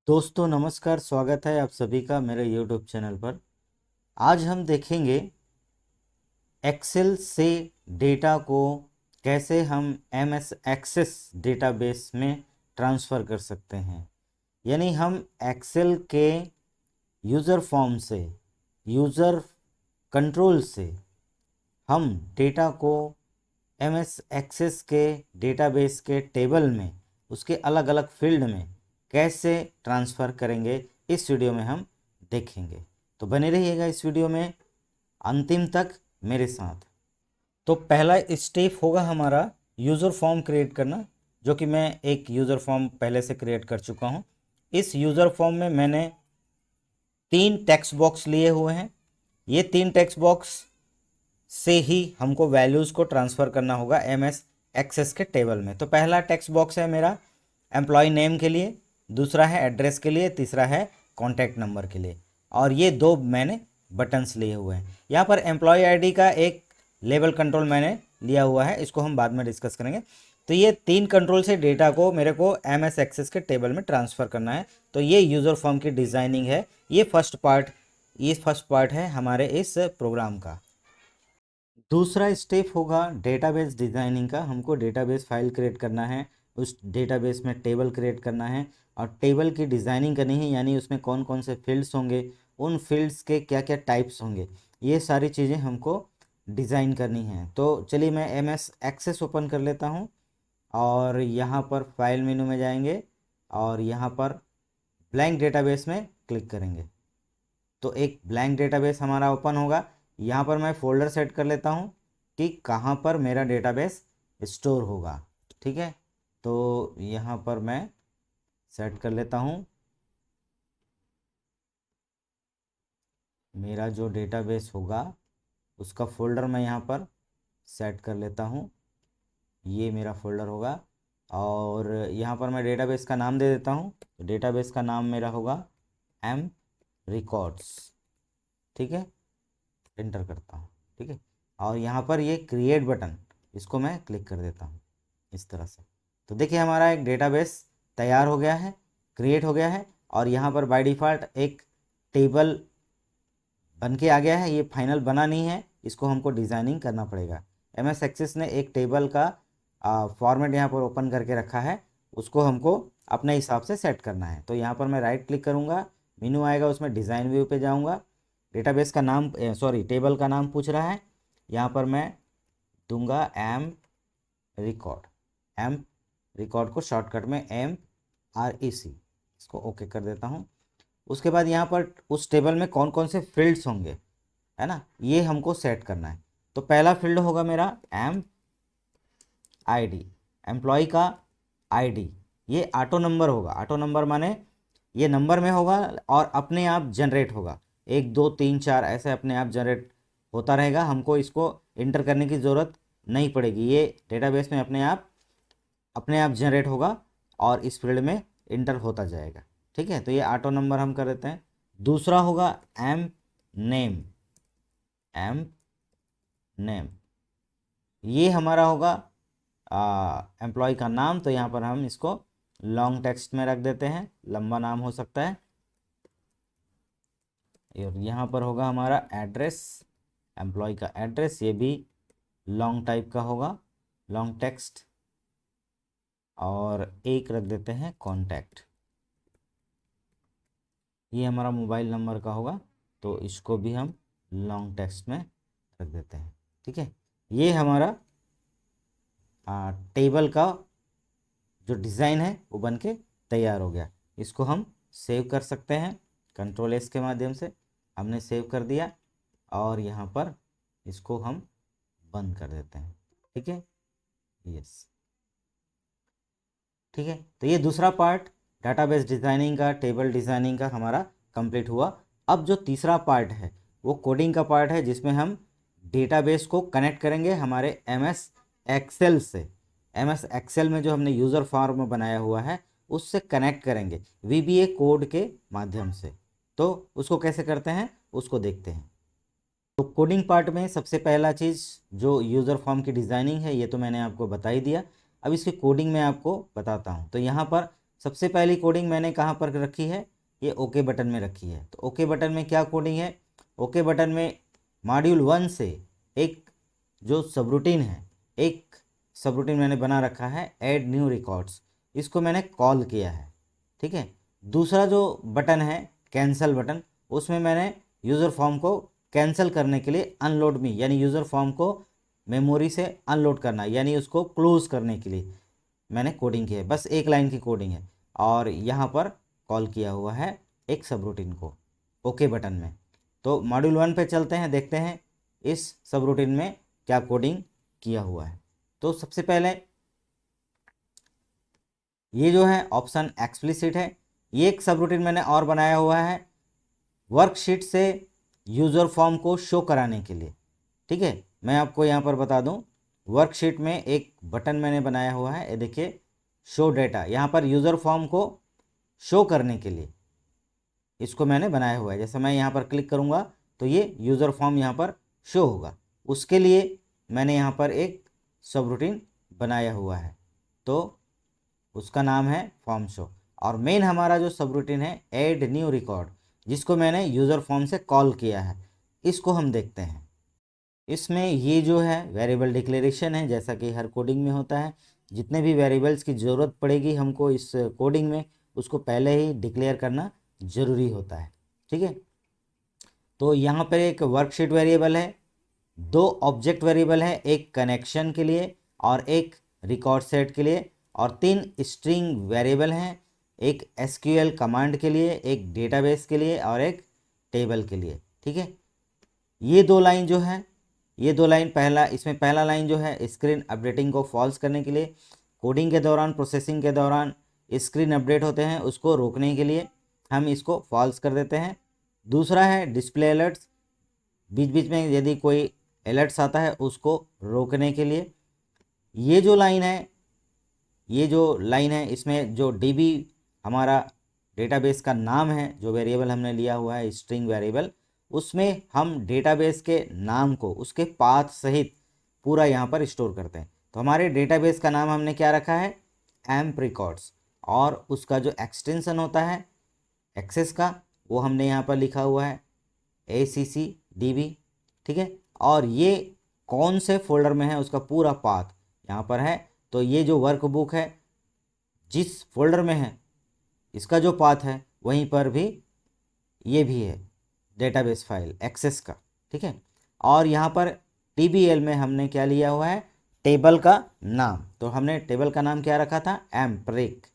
दोस्तों नमस्कार, स्वागत है आप सभी का मेरे YouTube चैनल पर। आज हम देखेंगे एक्सेल से डेटा को कैसे हम MS एक्सेस डेटाबेस में ट्रांसफ़र कर सकते हैं। यानी हम एक्सेल के यूज़र फॉर्म से, यूज़र कंट्रोल से हम डेटा को MS एक्सेस के डेटाबेस के टेबल में, उसके अलग अलग फील्ड में कैसे ट्रांसफ़र करेंगे, इस वीडियो में हम देखेंगे। तो बने रहिएगा इस वीडियो में अंतिम तक मेरे साथ। तो पहला स्टेप होगा हमारा यूज़र फॉर्म क्रिएट करना, जो कि मैं एक यूज़र फॉर्म पहले से क्रिएट कर चुका हूँ। इस यूज़र फॉर्म में मैंने 3 टेक्स्ट बॉक्स लिए हुए हैं। ये 3 टेक्स्ट बॉक्स से ही हमको वैल्यूज़ को ट्रांसफ़र करना होगा MS एक्सेस के टेबल में। तो पहला टेक्स्ट बॉक्स है मेरा एम्प्लॉय नेम के लिए, दूसरा है एड्रेस के लिए, तीसरा है कॉन्टैक्ट नंबर के लिए, और ये 2 मैंने बटन्स लिए हुए हैं। यहाँ पर एम्प्लॉय आईडी का एक लेवल कंट्रोल मैंने लिया हुआ है, इसको हम बाद में डिस्कस करेंगे। तो ये 3 कंट्रोल से डेटा को मेरे को MS एक्सेस के टेबल में ट्रांसफ़र करना है। तो ये यूज़र फॉर्म की डिज़ाइनिंग है। ये फर्स्ट पार्ट है हमारे इस प्रोग्राम का। दूसरा स्टेप होगा डेटाबेस डिज़ाइनिंग का। हमको डेटाबेस फाइल क्रिएट करना है, उस डेटाबेस में टेबल क्रिएट करना है और टेबल की डिज़ाइनिंग करनी है। यानी उसमें कौन कौन से फील्ड्स होंगे, उन फील्ड्स के क्या क्या टाइप्स होंगे, ये सारी चीज़ें हमको डिज़ाइन करनी है। तो चलिए मैं MS एक्सेस ओपन कर लेता हूँ और यहाँ पर फाइल मेनू में जाएंगे और यहाँ पर ब्लैंक डेटाबेस में क्लिक करेंगे तो एक ब्लैंक डेटाबेस हमारा ओपन होगा। यहाँ पर मैं फ़ोल्डर सेट कर लेता हूँ कि कहाँ पर मेरा डेटाबेस स्टोर होगा। ठीक है, तो यहाँ पर मैं सेट कर लेता हूँ मेरा जो डेटाबेस होगा उसका फ़ोल्डर मैं यहाँ पर सेट कर लेता हूँ। ये मेरा फ़ोल्डर होगा और यहाँ पर मैं डेटाबेस का नाम दे देता हूँ। तो डेटाबेस का नाम मेरा होगा M रिकॉर्ड्स। ठीक है, एंटर करता हूँ। ठीक है, और यहाँ पर ये क्रिएट बटन, इसको मैं क्लिक कर देता हूँ इस तरह से। तो देखिए हमारा एक डेटाबेस तैयार हो गया है, क्रिएट हो गया है और यहाँ पर बाय डिफ़ॉल्ट एक टेबल बन के आ गया है। ये फाइनल बना नहीं है, इसको हमको डिज़ाइनिंग करना पड़ेगा। MS एक्सेस ने एक टेबल का फॉर्मेट यहाँ पर ओपन करके रखा है, उसको हमको अपने हिसाब से सेट करना है। तो यहाँ पर मैं राइट क्लिक करूँगा, मेनू आएगा, उसमें डिज़ाइन व्यू पे जाऊँगा। डेटाबेस का नाम टेबल का नाम पूछ रहा है, यहाँ पर मैं दूंगा एम रिकॉर्ड को शॉर्टकट में MREC, इसको ओके कर देता हूँ। उसके बाद यहाँ पर उस टेबल में कौन कौन से फील्ड्स होंगे, है ना, ये हमको सेट करना है। तो पहला फील्ड होगा मेरा MID, एम्प्लॉय का ID। ये ऑटो नंबर होगा, ऑटो नंबर माने ये नंबर में होगा और अपने आप जनरेट होगा। 1 2 3 4 ऐसे अपने आप जनरेट होता रहेगा, हमको इसको इंटर करने की ज़रूरत नहीं पड़ेगी। ये डेटाबेस में अपने आप जनरेट होगा और इस फील्ड में इंटर होता जाएगा। ठीक है, तो ये ऑटो नंबर हम कर देते हैं। दूसरा होगा एम नेम, ये हमारा होगा एम्प्लॉय का नाम। तो यहाँ पर हम इसको लॉन्ग टेक्स्ट में रख देते हैं, लंबा नाम हो सकता है। और यहाँ पर होगा हमारा एड्रेस, एम्प्लॉय का एड्रेस, ये भी लॉन्ग टाइप का होगा, लॉन्ग टेक्स्ट। और एक रख देते हैं कॉन्टैक्ट, ये हमारा मोबाइल नंबर का होगा, तो इसको भी हम लॉन्ग टेक्स्ट में रख देते हैं। ठीक है, ये हमारा टेबल का जो डिज़ाइन है वो बन के तैयार हो गया। इसको हम सेव कर सकते हैं, Ctrl+S के माध्यम से हमने सेव कर दिया और यहाँ पर इसको हम बंद कर देते हैं। ठीक है, यस। ठीक है, तो ये दूसरा पार्ट डाटाबेस डिज़ाइनिंग का, टेबल डिज़ाइनिंग का हमारा कंप्लीट हुआ। अब जो तीसरा पार्ट है वो कोडिंग का पार्ट है, जिसमें हम डेटाबेस को कनेक्ट करेंगे हमारे MS एक्सेल से। MS एक्सेल में जो हमने यूज़र फॉर्म बनाया हुआ है उससे कनेक्ट करेंगे VBA कोड के माध्यम से। तो उसको कैसे करते हैं उसको देखते हैं। तो कोडिंग पार्ट में सबसे पहला चीज़ जो यूज़र फॉर्म की डिज़ाइनिंग है, ये तो मैंने आपको बता ही दिया। अब इसकी कोडिंग में आपको बताता हूँ। तो यहाँ पर सबसे पहली कोडिंग मैंने कहाँ पर रखी है, ये ओके बटन में रखी है। तो ओके बटन में क्या कोडिंग है, ओके बटन में मॉड्यूल 1 से एक जो सबरूटीन है, एक सबरूटीन मैंने बना रखा है ऐड न्यू रिकॉर्ड्स, इसको मैंने कॉल किया है। ठीक है, दूसरा जो बटन है कैंसिल बटन, उसमें मैंने यूज़र फॉर्म को कैंसिल करने के लिए अनलोड मी, यानी यूज़र फॉर्म को मेमोरी से अनलोड करना, यानी उसको क्लोज करने के लिए मैंने कोडिंग की है। बस एक लाइन की कोडिंग है और यहाँ पर कॉल किया हुआ है एक सबरूटीन को ओके बटन में। तो मॉड्यूल 1 पे चलते हैं, देखते हैं इस सबरूटीन में क्या कोडिंग किया हुआ है। तो सबसे पहले ये जो है ऑप्शन एक्सप्लिसिट है, ये एक सबरूटीन मैंने और बनाया हुआ है वर्कशीट से यूज़र फॉर्म को शो कराने के लिए। ठीक है, मैं आपको यहाँ पर बता दूँ, वर्कशीट में एक बटन मैंने बनाया हुआ है, ये देखिए शो डेटा, यहाँ पर यूज़र फॉर्म को शो करने के लिए इसको मैंने बनाया हुआ है। जैसे मैं यहाँ पर क्लिक करूँगा तो ये यूज़र फॉर्म यहाँ पर शो होगा, उसके लिए मैंने यहाँ पर एक सबरूटीन बनाया हुआ है, तो उसका नाम है फॉर्म शो। और मेन हमारा जो सबरूटीन है ऐड न्यू रिकॉर्ड, जिसको मैंने यूज़र फॉर्म से कॉल किया है, इसको हम देखते हैं। इसमें ये जो है वेरिएबल डिक्लेरेशन है, जैसा कि हर कोडिंग में होता है, जितने भी वेरिएबल्स की ज़रूरत पड़ेगी हमको इस कोडिंग में, उसको पहले ही डिक्लेयर करना ज़रूरी होता है। ठीक है, तो यहाँ पर एक वर्कशीट वेरिएबल है, 2 ऑब्जेक्ट वेरिएबल है, एक कनेक्शन के लिए और एक रिकॉर्ड सेट के लिए, और 3 स्ट्रिंग वेरिएबल हैं, एक एसक्यूएल कमांड के लिए, एक डेटाबेस के लिए और एक टेबल के लिए। ठीक है, ये 2 लाइन जो है, ये 2 लाइन, पहला लाइन जो है स्क्रीन अपडेटिंग को फॉल्स करने के लिए, कोडिंग के दौरान प्रोसेसिंग के दौरान स्क्रीन अपडेट होते हैं उसको रोकने के लिए हम इसको फॉल्स कर देते हैं। दूसरा है डिस्प्ले अलर्ट्स, बीच बीच में यदि कोई अलर्ट्स आता है उसको रोकने के लिए। ये जो लाइन है इसमें जो डीबी हमारा डेटाबेस का नाम है, जो वेरिएबल हमने लिया हुआ है स्ट्रिंग वेरिएबल, उसमें हम डेटाबेस के नाम को उसके पाथ सहित पूरा यहाँ पर स्टोर करते हैं। तो हमारे डेटाबेस का नाम हमने क्या रखा है, एम्प रिकॉर्ड्स, और उसका जो एक्सटेंशन होता है एक्सेस का, वो हमने यहाँ पर लिखा हुआ है ACCDB। ठीक है, और ये कौन से फोल्डर में है उसका पूरा पाथ यहाँ पर है। तो ये जो वर्कबुक है जिस फोल्डर में है इसका जो पाथ है वहीं पर भी ये भी है डेटाबेस फाइल एक्सेस का। ठीक है, और यहाँ पर TBL में हमने क्या लिया हुआ है, टेबल का नाम। तो हमने टेबल का नाम क्या रखा था, एम्प्रिक,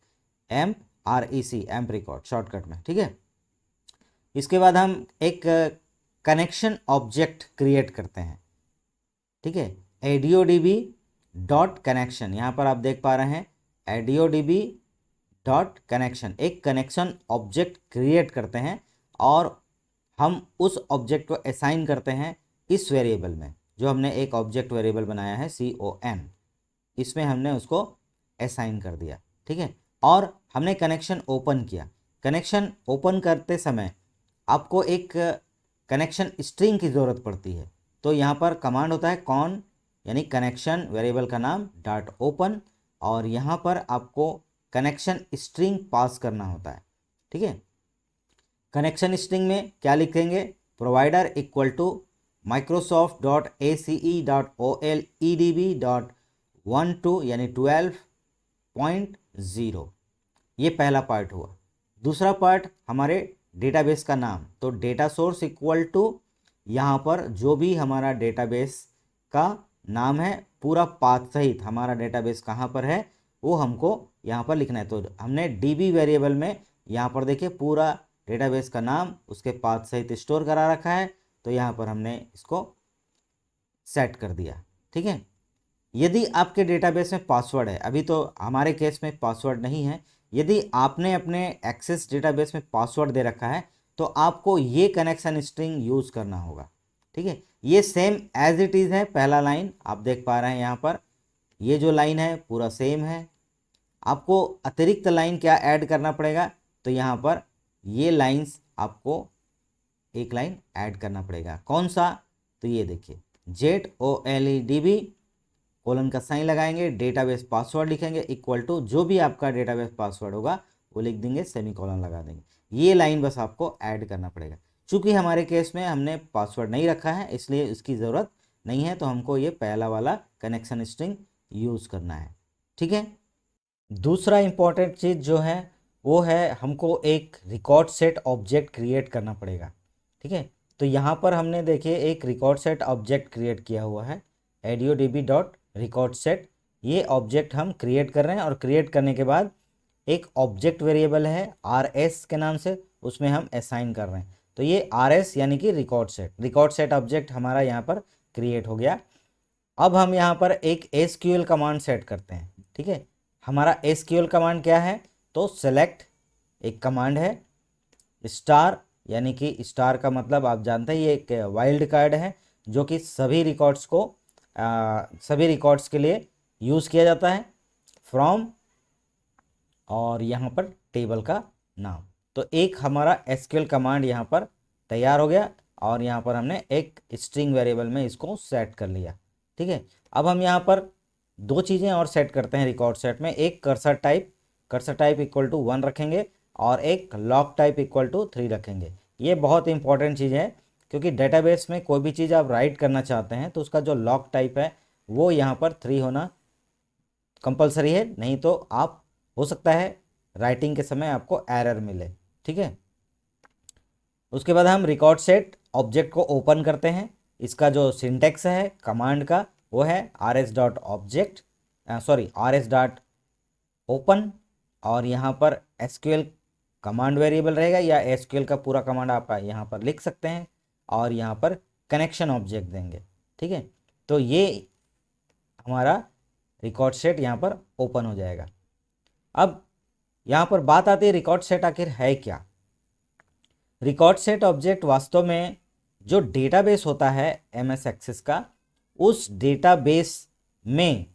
MREC, एम्प रिकॉर्ड शॉर्टकट में। ठीक है, इसके बाद हम एक कनेक्शन ऑब्जेक्ट क्रिएट करते हैं। ठीक है, ADODB डॉट कनेक्शन, यहाँ पर आप देख पा रहे हैं ADODB डॉट कनेक्शन, एक कनेक्शन ऑब्जेक्ट क्रिएट करते हैं और हम उस ऑब्जेक्ट को असाइन करते हैं इस वेरिएबल में, जो हमने एक ऑब्जेक्ट वेरिएबल बनाया है CON, इसमें हमने उसको असाइन कर दिया। ठीक है, और हमने कनेक्शन ओपन किया। कनेक्शन ओपन करते समय आपको एक कनेक्शन स्ट्रिंग की ज़रूरत पड़ती है, तो यहाँ पर कमांड होता है कॉन, यानी कनेक्शन वेरिएबल का नाम डॉट ओपन, और यहाँ पर आपको कनेक्शन स्ट्रिंग पास करना होता है। ठीक है, कनेक्शन स्ट्रिंग में क्या लिखेंगे, प्रोवाइडर इक्वल टू microsoft.ace.oledb.12 यानी 12.0, ये पहला पार्ट हुआ। दूसरा पार्ट हमारे डेटाबेस का नाम, तो डेटा सोर्स इक्वल टू यहाँ पर जो भी हमारा डेटाबेस का नाम है पूरा पाथ सहित, हमारा डेटाबेस कहाँ पर है वो हमको यहाँ पर लिखना है। तो हमने DB वेरिएबल में यहाँ पर देखिए पूरा डेटाबेस का नाम उसके पाथ सहित स्टोर करा रखा है, तो यहाँ पर हमने इसको सेट कर दिया। ठीक है, यदि आपके डेटाबेस में पासवर्ड है, अभी तो हमारे केस में पासवर्ड नहीं है, यदि आपने अपने एक्सेस डेटाबेस में पासवर्ड दे रखा है तो आपको ये कनेक्शन स्ट्रिंग यूज़ करना होगा। ठीक है, ये सेम एज इट इज़ है, पहला लाइन आप देख पा रहे हैं यहाँ पर, ये जो लाइन है पूरा सेम है। आपको अतिरिक्त लाइन क्या ऐड करना पड़ेगा, तो यहाँ पर ये लाइंस आपको एक लाइन ऐड करना पड़ेगा। कौन सा, तो ये देखिए ZOLEDB कोलन का साइन लगाएंगे, डेटाबेस पासवर्ड लिखेंगे इक्वल टू जो भी आपका डेटाबेस पासवर्ड होगा वो लिख देंगे, सेमीकोलन लगा देंगे। ये लाइन बस आपको ऐड करना पड़ेगा। चूँकि हमारे केस में हमने पासवर्ड नहीं रखा है इसलिए इसकी ज़रूरत नहीं है, तो हमको ये पहला वाला कनेक्शन स्ट्रिंग यूज़ करना है। ठीक है। दूसरा इम्पॉर्टेंट चीज़ जो है वो है हमको एक रिकॉर्ड सेट ऑब्जेक्ट क्रिएट करना पड़ेगा। ठीक है। तो यहाँ पर हमने देखिए एक रिकॉर्ड सेट ऑब्जेक्ट क्रिएट किया हुआ है, AudioDB.recordSet। ये ऑब्जेक्ट हम क्रिएट कर रहे हैं और क्रिएट करने के बाद एक ऑब्जेक्ट वेरिएबल है RS के नाम से, उसमें हम असाइन कर रहे हैं। तो ये RS यानी कि रिकॉर्ड सेट ऑब्जेक्ट हमारा यहाँ पर क्रिएट हो गया। अब हम यहाँ पर एक SQL कमांड सेट करते हैं। ठीक है। हमारा SQL कमांड क्या है, तो सेलेक्ट एक कमांड है, स्टार यानी कि स्टार का मतलब आप जानते हैं ये एक वाइल्ड कार्ड है जो कि सभी रिकॉर्ड्स के लिए यूज़ किया जाता है, फ्रॉम और यहाँ पर टेबल का नाम। तो एक हमारा SQL कमांड यहाँ पर तैयार हो गया और यहाँ पर हमने एक स्ट्रिंग वेरिएबल में इसको सेट कर लिया। ठीक है। अब हम यहाँ पर दो चीज़ें और सेट करते हैं रिकॉर्ड सेट में, एक कर्सर टाइप इक्वल टू 1 रखेंगे और एक लॉग टाइप इक्वल टू 3 रखेंगे। ये बहुत इंपॉर्टेंट चीज़ है क्योंकि डेटाबेस में कोई भी चीज़ आप राइट करना चाहते हैं तो उसका जो लॉग टाइप है वो यहाँ पर 3 होना कंपलसरी है, नहीं तो आप हो सकता है राइटिंग के समय आपको एरर मिले। ठीक है। उसके बाद हम रिकॉर्ड सेट ऑब्जेक्ट को ओपन करते हैं। इसका जो सिंटेक्स है कमांड का वो है rs.open और यहाँ पर SQL कमांड वेरिएबल रहेगा या SQL का पूरा कमांड आप यहाँ पर लिख सकते हैं और यहाँ पर कनेक्शन ऑब्जेक्ट देंगे। ठीक है। तो ये हमारा रिकॉर्ड सेट यहाँ पर ओपन हो जाएगा। अब यहाँ पर बात आती है रिकॉर्ड सेट आखिर है क्या। रिकॉर्ड सेट ऑब्जेक्ट वास्तव में जो डेटाबेस होता है MS एक्सेस का, उस डेटाबेस में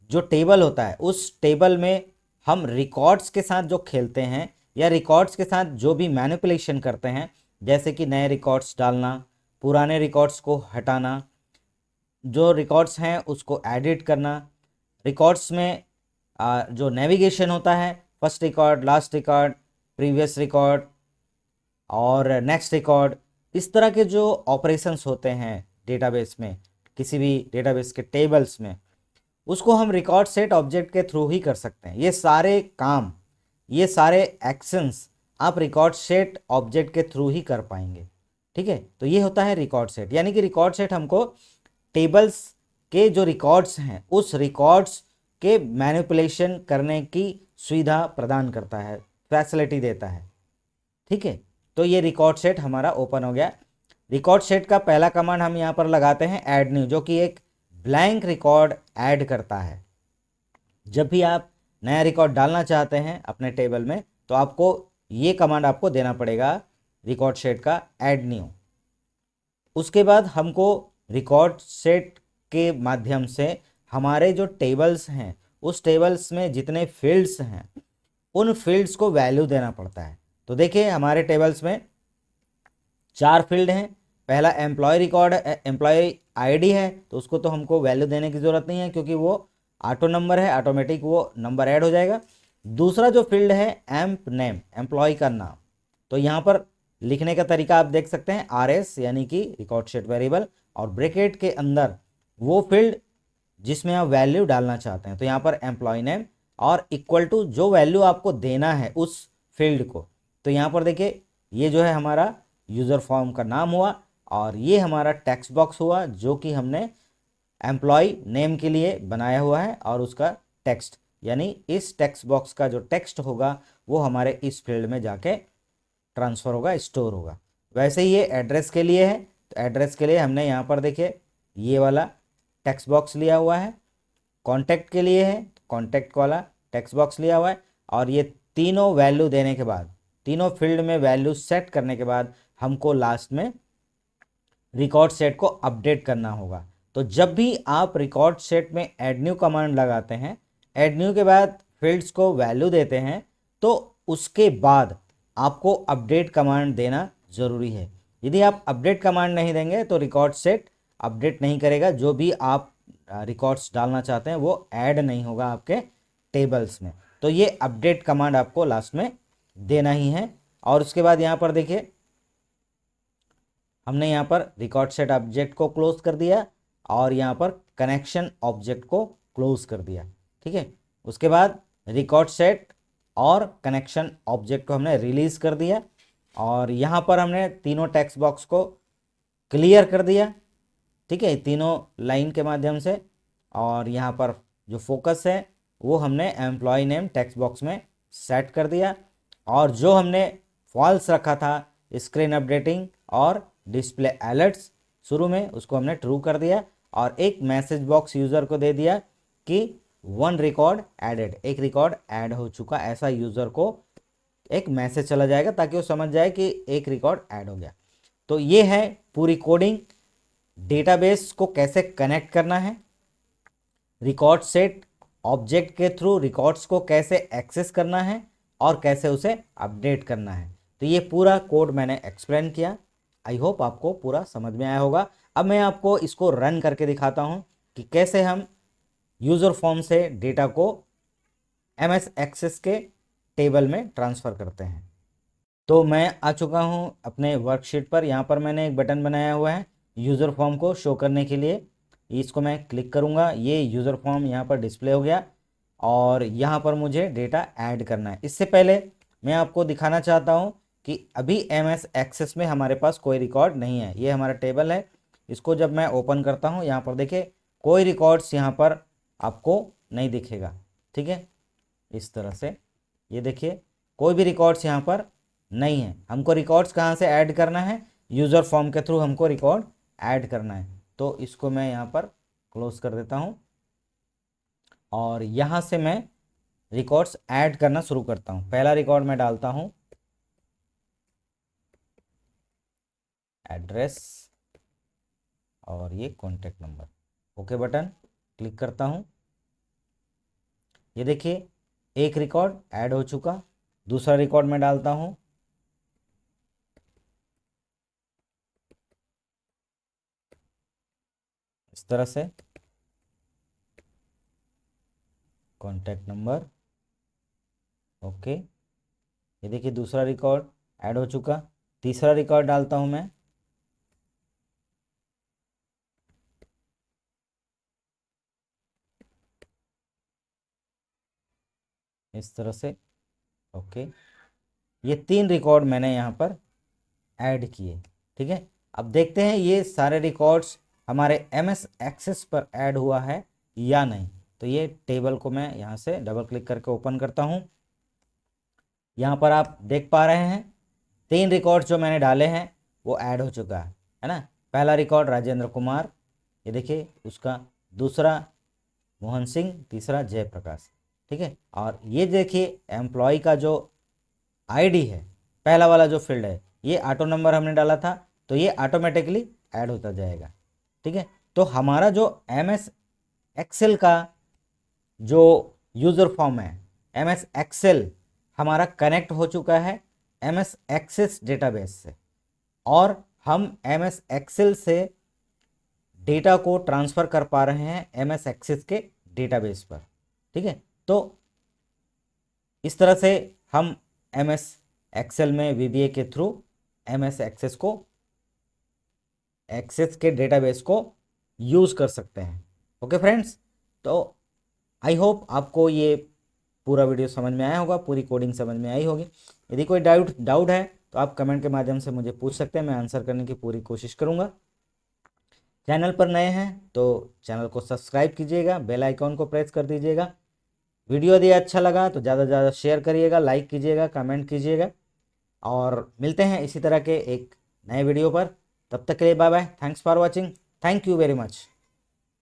जो टेबल होता है उस टेबल में हम रिकॉर्ड्स के साथ जो खेलते हैं या रिकॉर्ड्स के साथ जो भी मैनिपुलेशन करते हैं, जैसे कि नए रिकॉर्ड्स डालना, पुराने रिकॉर्ड्स को हटाना, जो रिकॉर्ड्स हैं उसको एडिट करना, रिकॉर्ड्स में जो नेविगेशन होता है, first record, last record, previous record और नेक्स्ट रिकॉर्ड, इस तरह के जो ऑपरेशंस होते हैं डेटाबेस में, किसी भी डेटाबेस के टेबल्स में, उसको हम रिकॉर्ड सेट ऑब्जेक्ट के थ्रू ही कर सकते हैं। ये सारे काम, ये सारे एक्शंस आप रिकॉर्ड सेट ऑब्जेक्ट के थ्रू ही कर पाएंगे। ठीक है। तो ये होता है रिकॉर्ड सेट, यानी कि रिकॉर्ड सेट हमको टेबल्स के जो रिकॉर्ड्स हैं उस रिकॉर्ड्स के मैनिपुलेशन करने की सुविधा प्रदान करता है, फैसिलिटी देता है। ठीक है। तो ये रिकॉर्ड सेट हमारा ओपन हो गया। रिकॉर्ड सेट का पहला कमांड हम यहाँ पर लगाते हैं ऐड न्यू, जो कि एक ब्लैंक रिकॉर्ड ऐड करता है। जब भी आप नया रिकॉर्ड डालना चाहते हैं अपने टेबल में तो आपको ये कमांड आपको देना पड़ेगा, रिकॉर्ड सेट का ऐड न्यू। उसके बाद हमको रिकॉर्ड सेट के माध्यम से हमारे जो टेबल्स हैं उस टेबल्स में जितने फील्ड्स हैं उन फील्ड्स को वैल्यू देना पड़ता है। तो देखिए हमारे टेबल्स में 4 फील्ड हैं। पहला एम्प्लॉय रिकॉर्ड, एम्प्लॉय आईडी है, तो उसको तो हमको वैल्यू देने की ज़रूरत नहीं है क्योंकि वो ऑटो नंबर है, ऑटोमेटिक वो नंबर ऐड हो जाएगा। दूसरा जो फील्ड है एम्प नेम, एम्प्लॉय का नाम, तो यहाँ पर लिखने का तरीका आप देख सकते हैं, RS यानी कि रिकॉर्ड सेट वेरिएबल और ब्रैकेट के अंदर वो फील्ड जिसमें आप वैल्यू डालना चाहते हैं। तो यहाँ पर एम्प्लॉय नेम और इक्वल टू जो वैल्यू आपको देना है उस फील्ड को। तो यहाँ पर देखिए ये जो है हमारा यूज़र फॉर्म का नाम हुआ और ये हमारा टेक्स्ट बॉक्स हुआ जो कि हमने एम्प्लॉय नेम के लिए बनाया हुआ है और उसका टेक्स्ट, यानी इस टेक्स्ट बॉक्स का जो टेक्स्ट होगा वो हमारे इस फील्ड में जाके ट्रांसफ़र होगा, स्टोर होगा। वैसे ही ये एड्रेस के लिए है, तो एड्रेस के लिए हमने यहाँ पर देखिए ये वाला टेक्स्ट बॉक्स लिया हुआ है। कॉन्टैक्ट के लिए है, कॉन्टैक्ट वाला टेक्स्ट बॉक्स लिया हुआ है और ये तीनों वैल्यू देने के बाद, तीनों फील्ड में वैल्यू सेट करने के बाद हमको लास्ट में रिकॉर्ड सेट को अपडेट करना होगा। तो जब भी आप रिकॉर्ड सेट में ऐड न्यू कमांड लगाते हैं, ऐड न्यू के बाद फील्ड्स को वैल्यू देते हैं, तो उसके बाद आपको अपडेट कमांड देना ज़रूरी है। यदि आप अपडेट कमांड नहीं देंगे तो रिकॉर्ड सेट अपडेट नहीं करेगा, जो भी आप रिकॉर्ड्स डालना चाहते हैं वो ऐड नहीं होगा आपके टेबल्स में। तो ये अपडेट कमांड आपको लास्ट में देना ही है। और उसके बाद यहाँ पर देखिए हमने यहाँ पर रिकॉर्ड सेट ऑब्जेक्ट को क्लोज कर दिया और यहाँ पर कनेक्शन ऑब्जेक्ट को क्लोज कर दिया। ठीक है, उसके बाद रिकॉर्ड सेट और कनेक्शन ऑब्जेक्ट को हमने रिलीज कर दिया और यहाँ पर हमने तीनों टेक्स्ट बॉक्स को क्लियर कर दिया। ठीक है, तीनों लाइन के माध्यम से। और यहाँ पर जो फोकस है वो हमने एम्प्लॉय नेम टेक्स्ट बॉक्स में सेट कर दिया और जो हमने फॉल्स रखा था स्क्रीन अपडेटिंग और डिस्प्ले अलर्ट्स शुरू में, उसको हमने ट्रू कर दिया और एक मैसेज बॉक्स यूज़र को दे दिया कि 1 रिकॉर्ड एडेड, एक रिकॉर्ड ऐड हो चुका, ऐसा यूज़र को एक मैसेज चला जाएगा ताकि वो समझ जाए कि एक रिकॉर्ड ऐड हो गया। तो ये है पूरी कोडिंग। डेटाबेस को कैसे कनेक्ट करना है, रिकॉर्ड सेट ऑब्जेक्ट के थ्रू रिकॉर्ड्स को कैसे एक्सेस करना है और कैसे उसे अपडेट करना है, तो ये पूरा कोड मैंने एक्सप्लेन किया। आई होप आपको पूरा समझ में आया होगा। अब मैं आपको इसको रन करके दिखाता हूँ कि कैसे हम यूज़र फॉर्म से डेटा को MS एक्सेस के टेबल में ट्रांसफ़र करते हैं। तो मैं आ चुका हूँ अपने वर्कशीट पर। यहाँ पर मैंने एक बटन बनाया हुआ है यूज़र फॉर्म को शो करने के लिए। इसको मैं क्लिक करूँगा, ये यूज़र फॉर्म यहाँ पर डिस्प्ले हो गया और यहाँ पर मुझे डेटा ऐड करना है। इससे पहले मैं आपको दिखाना चाहता हूँ कि अभी MS एक्सेस में हमारे पास कोई रिकॉर्ड नहीं है। ये हमारा टेबल है, इसको जब मैं ओपन करता हूँ यहाँ पर देखिए कोई रिकॉर्ड्स यहाँ पर आपको नहीं दिखेगा। ठीक है, इस तरह से ये देखिए कोई भी रिकॉर्ड्स यहाँ पर नहीं है। हमको रिकॉर्ड्स कहाँ से ऐड करना है, यूज़र फॉर्म के थ्रू हमको रिकॉर्ड ऐड करना है। तो इसको मैं यहाँ पर क्लोज कर देता हूँ और यहाँ से मैं रिकॉर्ड्स ऐड करना शुरू करता हूँ। पहला रिकॉर्ड मैं डालता हूँ एड्रेस और ये contact number. Okay button click करता हूँ। ये देखिए एक रिकॉर्ड ऐड हो चुका। दूसरा रिकॉर्ड मैं डालता हूँ इस तरह से, कॉन्टैक्ट नंबर। ओके, ये देखिए दूसरा रिकॉर्ड ऐड हो चुका। तीसरा रिकॉर्ड डालता हूँ मैं इस तरह से। ओके, ये 3 रिकॉर्ड मैंने यहाँ पर ऐड किए। ठीक है, अब देखते हैं ये सारे रिकॉर्ड्स हमारे MS एक्सेस पर ऐड हुआ है या नहीं। तो ये टेबल को मैं यहाँ से डबल क्लिक करके ओपन करता हूँ। यहाँ पर आप देख पा रहे हैं 3 रिकॉर्ड्स जो मैंने डाले हैं वो ऐड हो चुका है ना। पहला रिकॉर्ड राजेंद्र कुमार, ये देखिए उसका। दूसरा मोहन सिंह, तीसरा जयप्रकाश। ठीक है, और ये देखिए एम्प्लॉय का जो ID है, पहला वाला जो फील्ड है, ये ऑटो नंबर हमने डाला था तो ये ऑटोमेटिकली ऐड होता जाएगा। ठीक है, तो हमारा जो MS एक्सेल का जो यूज़र फॉर्म है, MS एक्सेल हमारा कनेक्ट हो चुका है MS एक्सेस डेटाबेस से और हम MS एक्सेल से डेटा को ट्रांसफ़र कर पा रहे हैं MS एक्सेस के डेटाबेस पर। ठीक है, तो इस तरह से हम MS एक्सेल में VBA के थ्रू MS एक्सेस को, एक्सेस के डेटाबेस को यूज़ कर सकते हैं। ओके फ्रेंड्स, तो आई होप आपको ये पूरा वीडियो समझ में आया होगा, पूरी कोडिंग समझ में आई होगी। यदि कोई डाउट है तो आप कमेंट के माध्यम से मुझे पूछ सकते हैं, मैं आंसर करने की पूरी कोशिश करूँगा। चैनल पर नए हैं तो चैनल को सब्सक्राइब कीजिएगा, बेल आइकॉन को प्रेस कर दीजिएगा। वीडियो यदि अच्छा लगा तो ज़्यादा से ज़्यादा शेयर करिएगा, लाइक कीजिएगा, कमेंट कीजिएगा और मिलते हैं इसी तरह के एक नए वीडियो पर। तब तक के लिए bye bye. Thanks for watching. Thank you very much.